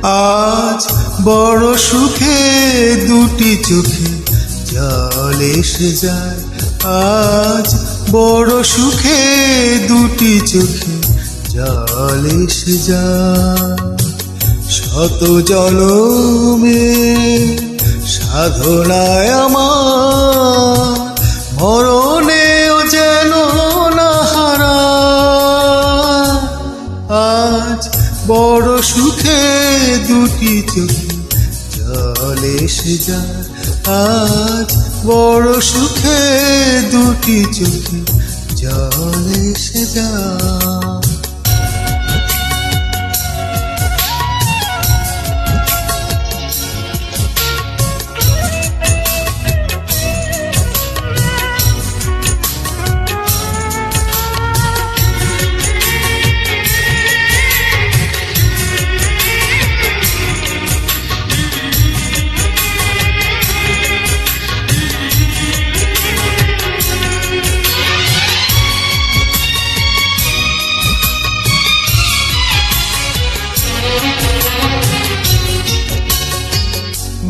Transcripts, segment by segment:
আজ বড় সুখে দুটি চোখে জল এসে যায়। আজ বড় সুখে দুটি চোখে জল এসে যায়। শত জনমে সাধনায় আমার মরণেও যেন না হারায়। আজ বড় সুখে দুটি চোখে জল এসে যায়। আজ বড় সুখে দুটি চোখে জল এসে যায়।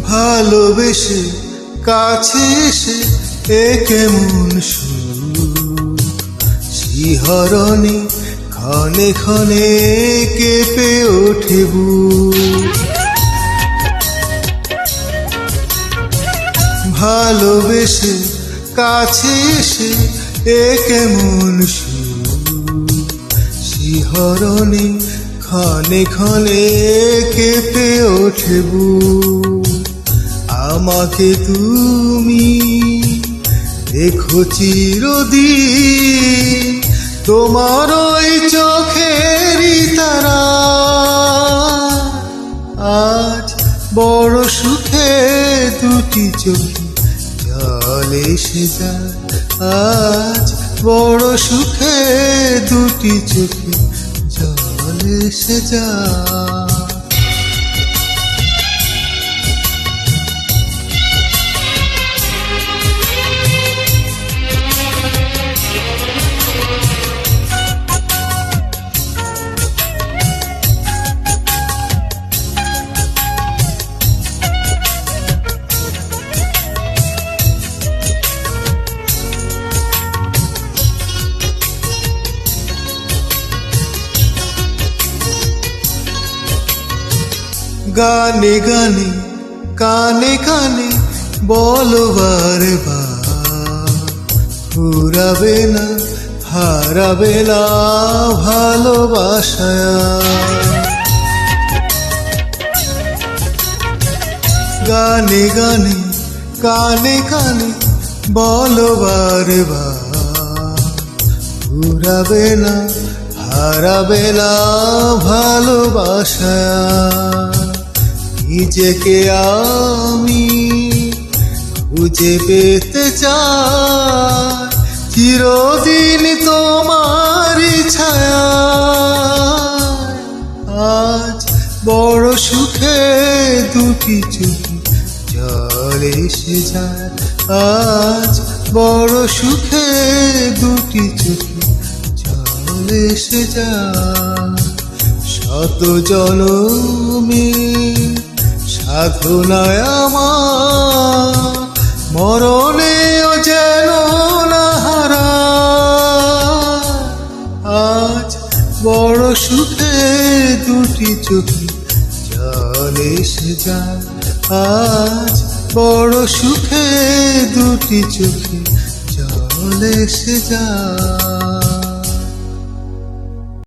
ভালোবেসে কাছে এসে এ কেমন সুর, শিহরণে ক্ষণে ক্ষণে কেঁপে ওঠে বুক। ভালোবেসে কাছে এসে এ কেমন সুর, শিহরণে ক্ষণে ক্ষণে কেঁপে ওঠে বুক। আমাকে তুমি দেখো চিরদিন তোমার ওই চোখেরই তারা। আজ বড় সুখে দুটি চোখে জল এসে যায়। আজ বড় সুখে দুটি চোখে জল এসে যায়। গানে গানে কানে কানে বলো বারে বার, ফুরাবে না হারাবে না ভালোবাসা। গানে গানে কানে কানে বলো বারে বার, ফুরাবে না হারাবে না ভালোবাসা। নিজেকে আমি খুঁজে পেতে চাই চিরদিন তোমারই ছায়া। আজ বড় সুখে দুটি চোখে জল এসে যায়। আজ বড় সুখে দুটি চোখে জল এসে যায়। শত জনমে সাধনায় আমার মরণেও যেন না হারায়। আজ বড় সুখে দুটি চোখে জল এসে যায়। আজ বড় সুখে দুটি চোখে জল এসে যায়।